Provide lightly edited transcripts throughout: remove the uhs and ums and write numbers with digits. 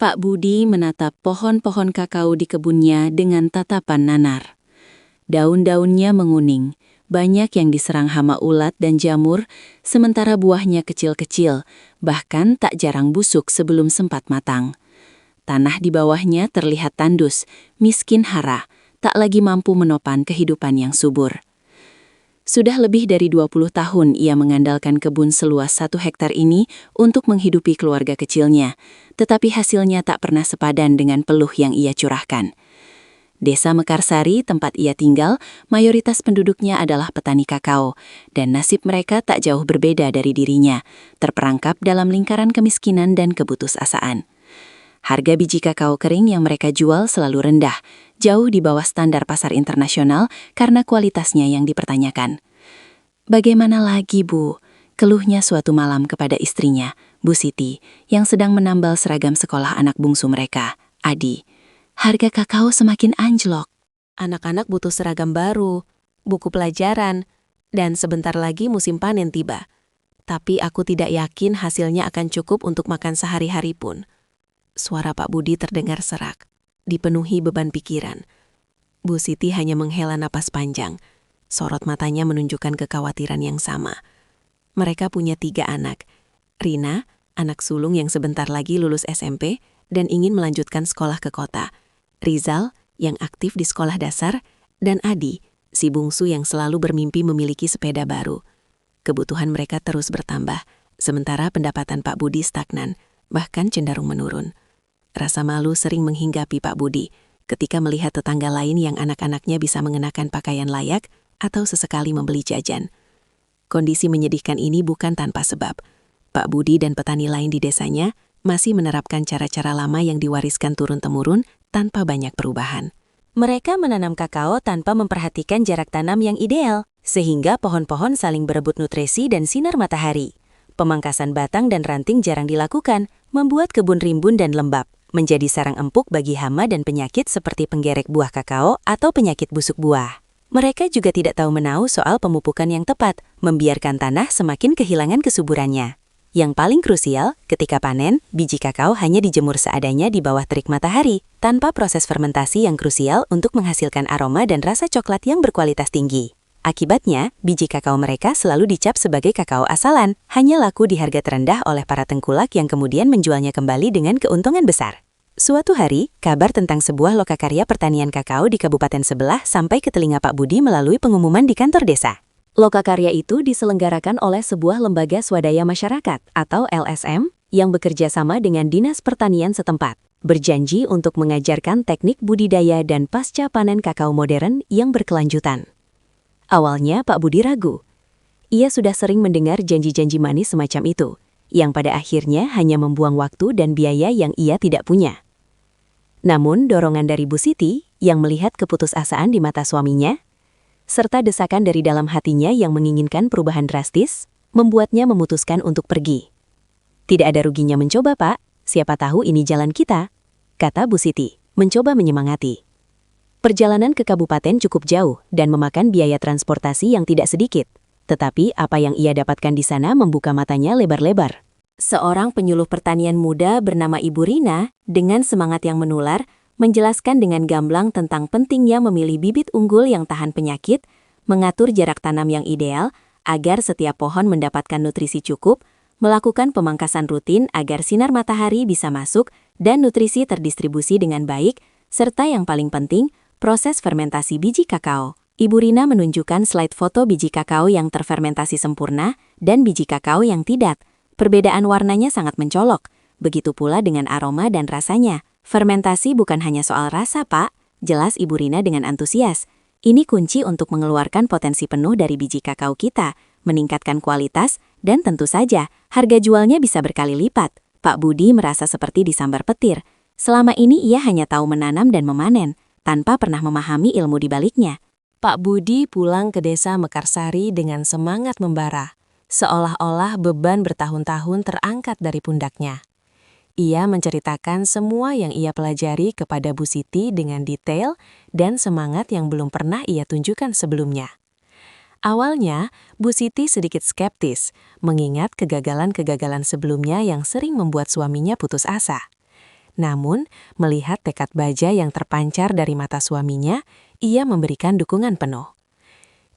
Pak Budi menatap pohon-pohon kakao di kebunnya dengan tatapan nanar. Daun-daunnya menguning, banyak yang diserang hama ulat dan jamur, sementara buahnya kecil-kecil, bahkan tak jarang busuk sebelum sempat matang. Tanah di bawahnya terlihat tandus, miskin hara, tak lagi mampu menopang kehidupan yang subur. Sudah lebih dari 20 tahun ia mengandalkan kebun seluas 1 hektar ini untuk menghidupi keluarga kecilnya, tetapi hasilnya tak pernah sepadan dengan peluh yang ia curahkan. Desa Mekarsari, tempat ia tinggal, mayoritas penduduknya adalah petani kakao, dan nasib mereka tak jauh berbeda dari dirinya, terperangkap dalam lingkaran kemiskinan dan keputusasaan. Harga biji kakao kering yang mereka jual selalu rendah, jauh di bawah standar pasar internasional karena kualitasnya yang dipertanyakan. Bagaimana lagi, Bu? Keluhnya suatu malam kepada istrinya, Bu Siti, yang sedang menambal seragam sekolah anak bungsu mereka, Adi. Harga kakao semakin anjlok. Anak-anak butuh seragam baru, buku pelajaran, dan sebentar lagi musim panen tiba. Tapi aku tidak yakin hasilnya akan cukup untuk makan sehari-hari pun. Suara Pak Budi terdengar serak, dipenuhi beban pikiran. Bu Siti hanya menghela napas panjang. Sorot matanya menunjukkan kekhawatiran yang sama. Mereka punya 3 anak. Rina, anak sulung yang sebentar lagi lulus SMP dan ingin melanjutkan sekolah ke kota. Rizal, yang aktif di sekolah dasar, dan Adi, si bungsu yang selalu bermimpi memiliki sepeda baru. Kebutuhan mereka terus bertambah, sementara pendapatan Pak Budi stagnan, bahkan cenderung menurun. Rasa malu sering menghinggapi Pak Budi ketika melihat tetangga lain yang anak-anaknya bisa mengenakan pakaian layak atau sesekali membeli jajan. Kondisi menyedihkan ini bukan tanpa sebab. Pak Budi dan petani lain di desanya masih menerapkan cara-cara lama yang diwariskan turun-temurun tanpa banyak perubahan. Mereka menanam kakao tanpa memperhatikan jarak tanam yang ideal, sehingga pohon-pohon saling berebut nutrisi dan sinar matahari. Pemangkasan batang dan ranting jarang dilakukan, membuat kebun rimbun dan lembab, menjadi sarang empuk bagi hama dan penyakit seperti penggerek buah kakao atau penyakit busuk buah. Mereka juga tidak tahu menau soal pemupukan yang tepat, membiarkan tanah semakin kehilangan kesuburannya. Yang paling krusial, ketika panen, biji kakao hanya dijemur seadanya di bawah terik matahari, tanpa proses fermentasi yang krusial untuk menghasilkan aroma dan rasa coklat yang berkualitas tinggi. Akibatnya, biji kakao mereka selalu dicap sebagai kakao asalan, hanya laku di harga terendah oleh para tengkulak yang kemudian menjualnya kembali dengan keuntungan besar. Suatu hari, kabar tentang sebuah lokakarya pertanian kakao di kabupaten sebelah sampai ke telinga Pak Budi melalui pengumuman di kantor desa. Lokakarya itu diselenggarakan oleh sebuah lembaga swadaya masyarakat atau LSM yang bekerja sama dengan Dinas Pertanian setempat, berjanji untuk mengajarkan teknik budidaya dan pasca panen kakao modern yang berkelanjutan. Awalnya Pak Budi ragu. Ia sudah sering mendengar janji-janji manis semacam itu, yang pada akhirnya hanya membuang waktu dan biaya yang ia tidak punya. Namun dorongan dari Bu Siti, yang melihat keputusasaan di mata suaminya, serta desakan dari dalam hatinya yang menginginkan perubahan drastis, membuatnya memutuskan untuk pergi. Tidak ada ruginya mencoba, Pak. Siapa tahu ini jalan kita, kata Bu Siti, mencoba menyemangati. Perjalanan ke kabupaten cukup jauh dan memakan biaya transportasi yang tidak sedikit. Tetapi apa yang ia dapatkan di sana membuka matanya lebar-lebar. Seorang penyuluh pertanian muda bernama Ibu Rina, dengan semangat yang menular, menjelaskan dengan gamblang tentang pentingnya memilih bibit unggul yang tahan penyakit, mengatur jarak tanam yang ideal agar setiap pohon mendapatkan nutrisi cukup, melakukan pemangkasan rutin agar sinar matahari bisa masuk dan nutrisi terdistribusi dengan baik, serta yang paling penting, proses fermentasi biji kakao. Ibu Rina menunjukkan slide foto biji kakao yang terfermentasi sempurna dan biji kakao yang tidak. Perbedaan warnanya sangat mencolok, begitu pula dengan aroma dan rasanya. Fermentasi bukan hanya soal rasa, Pak, jelas Ibu Rina dengan antusias. Ini kunci untuk mengeluarkan potensi penuh dari biji kakao kita, meningkatkan kualitas, dan tentu saja, harga jualnya bisa berkali lipat. Pak Budi merasa seperti disambar petir. Selama ini ia hanya tahu menanam dan memanen, tanpa pernah memahami ilmu di baliknya. Pak Budi pulang ke desa Mekarsari dengan semangat membara, seolah-olah beban bertahun-tahun terangkat dari pundaknya. Ia menceritakan semua yang ia pelajari kepada Bu Siti dengan detail dan semangat yang belum pernah ia tunjukkan sebelumnya. Awalnya, Bu Siti sedikit skeptis, mengingat kegagalan-kegagalan sebelumnya yang sering membuat suaminya putus asa. Namun, melihat tekad baja yang terpancar dari mata suaminya, ia memberikan dukungan penuh.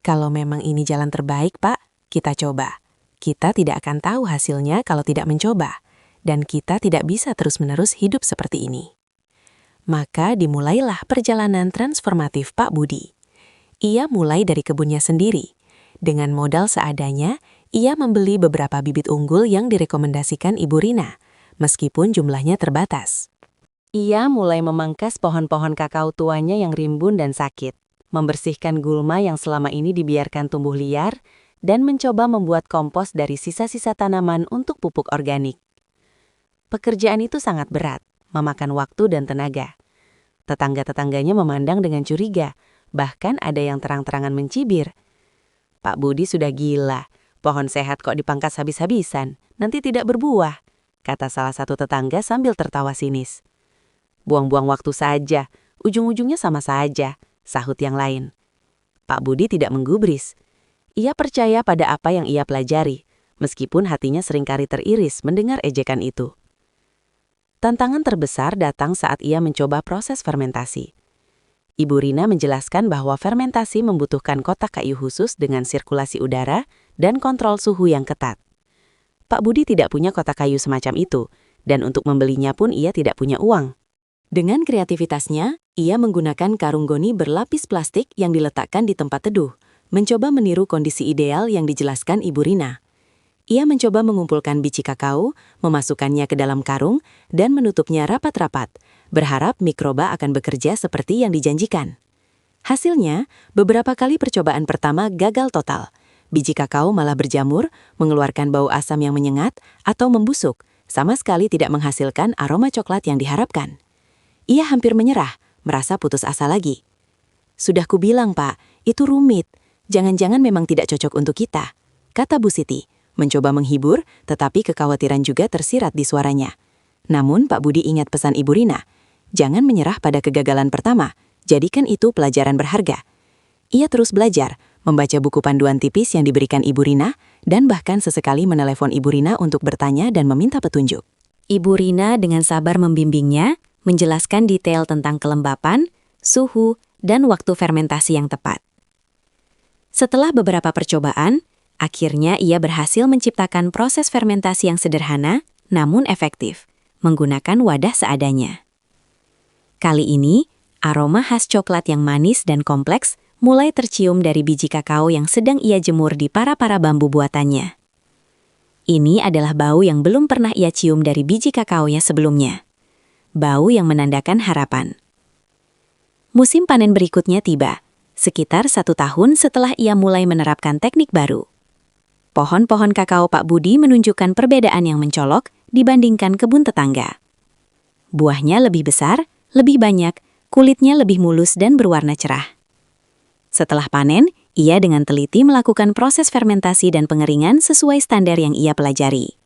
Kalau memang ini jalan terbaik, Pak, kita coba. Kita tidak akan tahu hasilnya kalau tidak mencoba, dan kita tidak bisa terus-menerus hidup seperti ini. Maka dimulailah perjalanan transformatif Pak Budi. Ia mulai dari kebunnya sendiri. Dengan modal seadanya, ia membeli beberapa bibit unggul yang direkomendasikan Ibu Rina, meskipun jumlahnya terbatas. Ia mulai memangkas pohon-pohon kakao tuanya yang rimbun dan sakit, membersihkan gulma yang selama ini dibiarkan tumbuh liar, dan mencoba membuat kompos dari sisa-sisa tanaman untuk pupuk organik. Pekerjaan itu sangat berat, memakan waktu dan tenaga. Tetangga-tetangganya memandang dengan curiga, bahkan ada yang terang-terangan mencibir. Pak Budi sudah gila, pohon sehat kok dipangkas habis-habisan, nanti tidak berbuah, kata salah satu tetangga sambil tertawa sinis. Buang-buang waktu saja, ujung-ujungnya sama saja, sahut yang lain. Pak Budi tidak menggubris. Ia percaya pada apa yang ia pelajari, meskipun hatinya seringkali teriris mendengar ejekan itu. Tantangan terbesar datang saat ia mencoba proses fermentasi. Ibu Rina menjelaskan bahwa fermentasi membutuhkan kotak kayu khusus dengan sirkulasi udara dan kontrol suhu yang ketat. Pak Budi tidak punya kotak kayu semacam itu, dan untuk membelinya pun ia tidak punya uang. Dengan kreativitasnya, ia menggunakan karung goni berlapis plastik yang diletakkan di tempat teduh, mencoba meniru kondisi ideal yang dijelaskan Ibu Rina. Ia mencoba mengumpulkan biji kakao, memasukkannya ke dalam karung, dan menutupnya rapat-rapat, berharap mikroba akan bekerja seperti yang dijanjikan. Hasilnya, beberapa kali percobaan pertama gagal total. Biji kakao malah berjamur, mengeluarkan bau asam yang menyengat, atau membusuk, sama sekali tidak menghasilkan aroma coklat yang diharapkan. Ia hampir menyerah, merasa putus asa lagi. Sudah kubilang, Pak, itu rumit. Jangan-jangan memang tidak cocok untuk kita, kata Bu Siti, mencoba menghibur, tetapi kekhawatiran juga tersirat di suaranya. Namun Pak Budi ingat pesan Ibu Rina, jangan menyerah pada kegagalan pertama, jadikan itu pelajaran berharga. Ia terus belajar, membaca buku panduan tipis yang diberikan Ibu Rina, dan bahkan sesekali menelepon Ibu Rina untuk bertanya dan meminta petunjuk. Ibu Rina dengan sabar membimbingnya, menjelaskan detail tentang kelembapan, suhu, dan waktu fermentasi yang tepat. Setelah beberapa percobaan, akhirnya ia berhasil menciptakan proses fermentasi yang sederhana, namun efektif, menggunakan wadah seadanya. Kali ini, aroma khas coklat yang manis dan kompleks mulai tercium dari biji kakao yang sedang ia jemur di para-para bambu buatannya. Ini adalah bau yang belum pernah ia cium dari biji kakaonya sebelumnya. Bau yang menandakan harapan. Musim panen berikutnya tiba, sekitar 1 tahun setelah ia mulai menerapkan teknik baru. Pohon-pohon kakao Pak Budi menunjukkan perbedaan yang mencolok dibandingkan kebun tetangga. Buahnya lebih besar, lebih banyak, kulitnya lebih mulus dan berwarna cerah. Setelah panen, ia dengan teliti melakukan proses fermentasi dan pengeringan sesuai standar yang ia pelajari.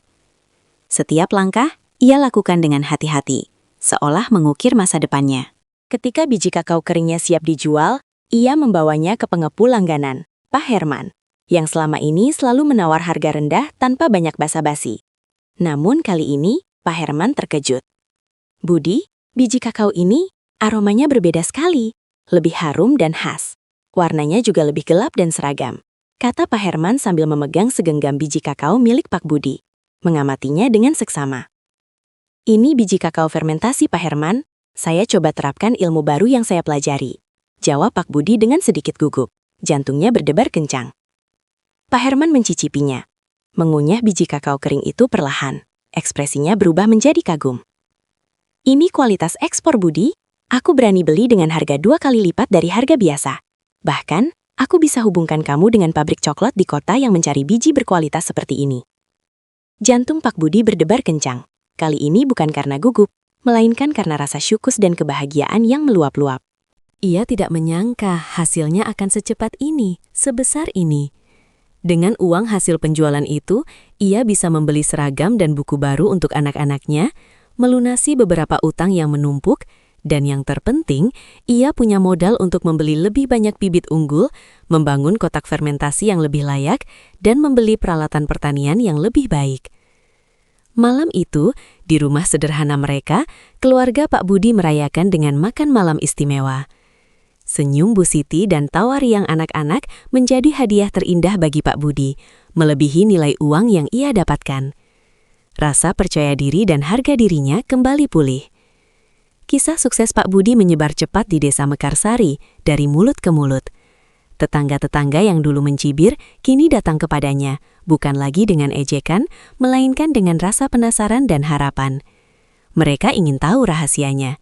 Setiap langkah, ia lakukan dengan hati-hati, seolah mengukir masa depannya. Ketika biji kakao keringnya siap dijual, ia membawanya ke pengepul langganan, Pak Herman, yang selama ini selalu menawar harga rendah tanpa banyak basa-basi. Namun kali ini, Pak Herman terkejut. Budi, biji kakao ini aromanya berbeda sekali, lebih harum dan khas. Warnanya juga lebih gelap dan seragam, kata Pak Herman sambil memegang segenggam biji kakao milik Pak Budi, mengamatinya dengan seksama. Ini biji kakao fermentasi Pak Herman, saya coba terapkan ilmu baru yang saya pelajari, jawab Pak Budi dengan sedikit gugup, jantungnya berdebar kencang. Pak Herman mencicipinya, mengunyah biji kakao kering itu perlahan, ekspresinya berubah menjadi kagum. Ini kualitas ekspor Budi, aku berani beli dengan harga 2 kali lipat dari harga biasa. Bahkan, aku bisa hubungkan kamu dengan pabrik coklat di kota yang mencari biji berkualitas seperti ini. Jantung Pak Budi berdebar kencang. Kali ini bukan karena gugup, melainkan karena rasa syukur dan kebahagiaan yang meluap-luap. Ia tidak menyangka hasilnya akan secepat ini, sebesar ini. Dengan uang hasil penjualan itu, ia bisa membeli seragam dan buku baru untuk anak-anaknya, melunasi beberapa utang yang menumpuk, dan yang terpenting, ia punya modal untuk membeli lebih banyak bibit unggul, membangun kotak fermentasi yang lebih layak, dan membeli peralatan pertanian yang lebih baik. Malam itu, di rumah sederhana mereka, keluarga Pak Budi merayakan dengan makan malam istimewa. Senyum Bu Siti dan tawa riang anak-anak menjadi hadiah terindah bagi Pak Budi, melebihi nilai uang yang ia dapatkan. Rasa percaya diri dan harga dirinya kembali pulih. Kisah sukses Pak Budi menyebar cepat di Desa Mekarsari, dari mulut ke mulut. Tetangga-tetangga yang dulu mencibir, kini datang kepadanya, bukan lagi dengan ejekan, melainkan dengan rasa penasaran dan harapan. Mereka ingin tahu rahasianya.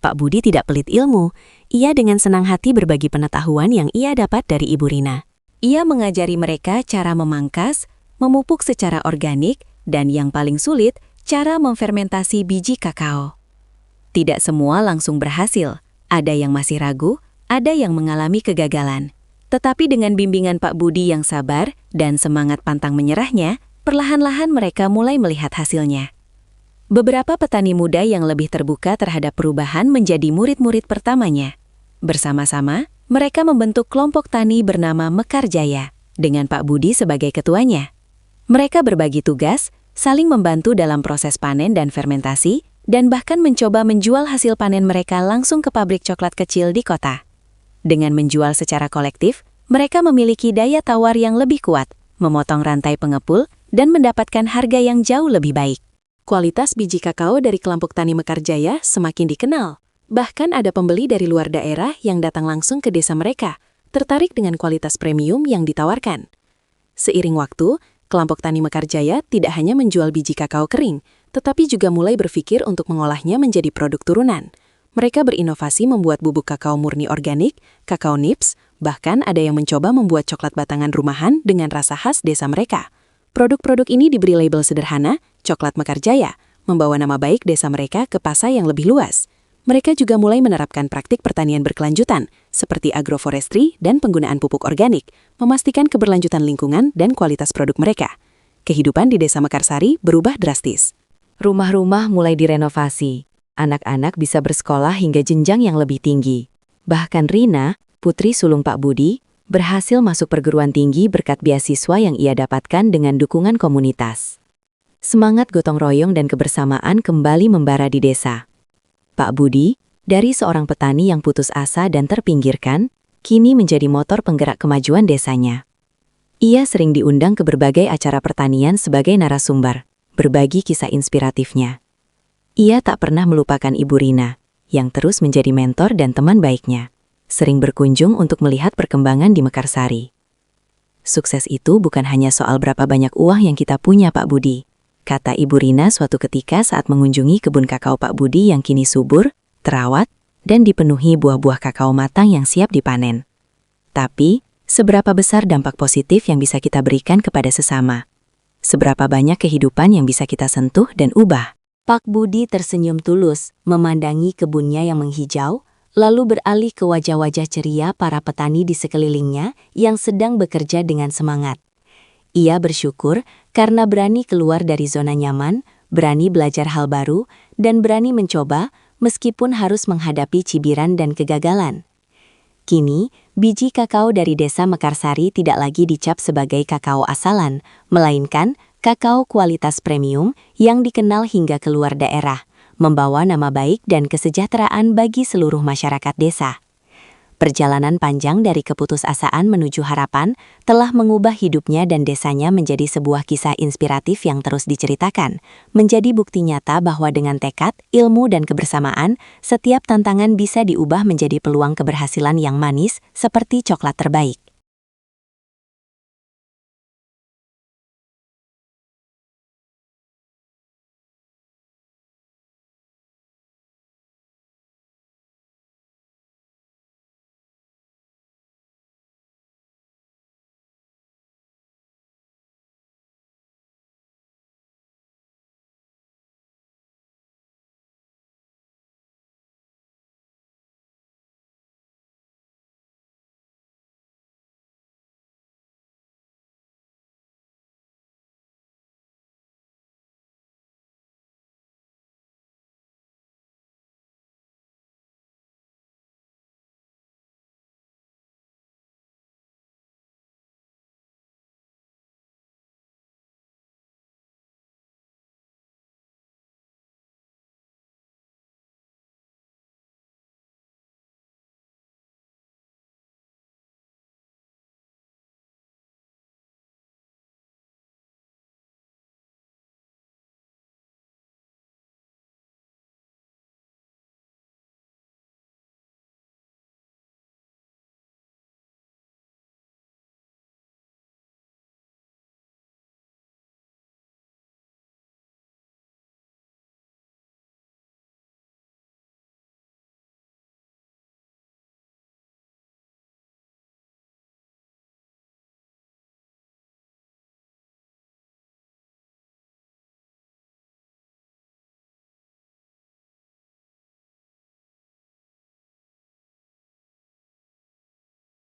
Pak Budi tidak pelit ilmu, ia dengan senang hati berbagi pengetahuan yang ia dapat dari Ibu Rina. Ia mengajari mereka cara memangkas, memupuk secara organik, dan yang paling sulit, cara memfermentasi biji kakao. Tidak semua langsung berhasil, ada yang masih ragu, ada yang mengalami kegagalan. Tetapi dengan bimbingan Pak Budi yang sabar dan semangat pantang menyerahnya, perlahan-lahan mereka mulai melihat hasilnya. Beberapa petani muda yang lebih terbuka terhadap perubahan menjadi murid-murid pertamanya. Bersama-sama, mereka membentuk kelompok tani bernama Mekarjaya, dengan Pak Budi sebagai ketuanya. Mereka berbagi tugas, saling membantu dalam proses panen dan fermentasi, dan bahkan mencoba menjual hasil panen mereka langsung ke pabrik coklat kecil di kota. Dengan menjual secara kolektif, mereka memiliki daya tawar yang lebih kuat, memotong rantai pengepul, dan mendapatkan harga yang jauh lebih baik. Kualitas biji kakao dari kelompok tani Mekarjaya semakin dikenal. Bahkan ada pembeli dari luar daerah yang datang langsung ke desa mereka, tertarik dengan kualitas premium yang ditawarkan. Seiring waktu, kelompok tani Mekarjaya tidak hanya menjual biji kakao kering, tetapi juga mulai berpikir untuk mengolahnya menjadi produk turunan. Mereka berinovasi membuat bubuk kakao murni organik, kakao nips, bahkan ada yang mencoba membuat coklat batangan rumahan dengan rasa khas desa mereka. Produk-produk ini diberi label sederhana, Coklat Mekarjaya, membawa nama baik desa mereka ke pasar yang lebih luas. Mereka juga mulai menerapkan praktik pertanian berkelanjutan, seperti agroforestry dan penggunaan pupuk organik, memastikan keberlanjutan lingkungan dan kualitas produk mereka. Kehidupan di Desa Mekarsari berubah drastis. Rumah-rumah mulai direnovasi. Anak-anak bisa bersekolah hingga jenjang yang lebih tinggi. Bahkan Rina, putri sulung Pak Budi, berhasil masuk perguruan tinggi berkat beasiswa yang ia dapatkan dengan dukungan komunitas. Semangat gotong royong dan kebersamaan kembali membara di desa. Pak Budi, dari seorang petani yang putus asa dan terpinggirkan, kini menjadi motor penggerak kemajuan desanya. Ia sering diundang ke berbagai acara pertanian sebagai narasumber, berbagi kisah inspiratifnya. Ia tak pernah melupakan Ibu Rina, yang terus menjadi mentor dan teman baiknya, sering berkunjung untuk melihat perkembangan di Mekarsari. Sukses itu bukan hanya soal berapa banyak uang yang kita punya, Pak Budi, kata Ibu Rina suatu ketika saat mengunjungi kebun kakao Pak Budi yang kini subur, terawat, dan dipenuhi buah-buah kakao matang yang siap dipanen. Tapi, seberapa besar dampak positif yang bisa kita berikan kepada sesama? Seberapa banyak kehidupan yang bisa kita sentuh dan ubah? Pak Budi tersenyum tulus, memandangi kebunnya yang menghijau, lalu beralih ke wajah-wajah ceria para petani di sekelilingnya yang sedang bekerja dengan semangat. Ia bersyukur karena berani keluar dari zona nyaman, berani belajar hal baru, dan berani mencoba meskipun harus menghadapi cibiran dan kegagalan. Kini, biji kakao dari Desa Mekarsari tidak lagi dicap sebagai kakao asalan, melainkan kakao kualitas premium yang dikenal hingga keluar daerah, membawa nama baik dan kesejahteraan bagi seluruh masyarakat desa. Perjalanan panjang dari keputusasaan menuju harapan telah mengubah hidupnya dan desanya menjadi sebuah kisah inspiratif yang terus diceritakan, menjadi bukti nyata bahwa dengan tekad, ilmu, dan kebersamaan, setiap tantangan bisa diubah menjadi peluang keberhasilan yang manis seperti coklat terbaik.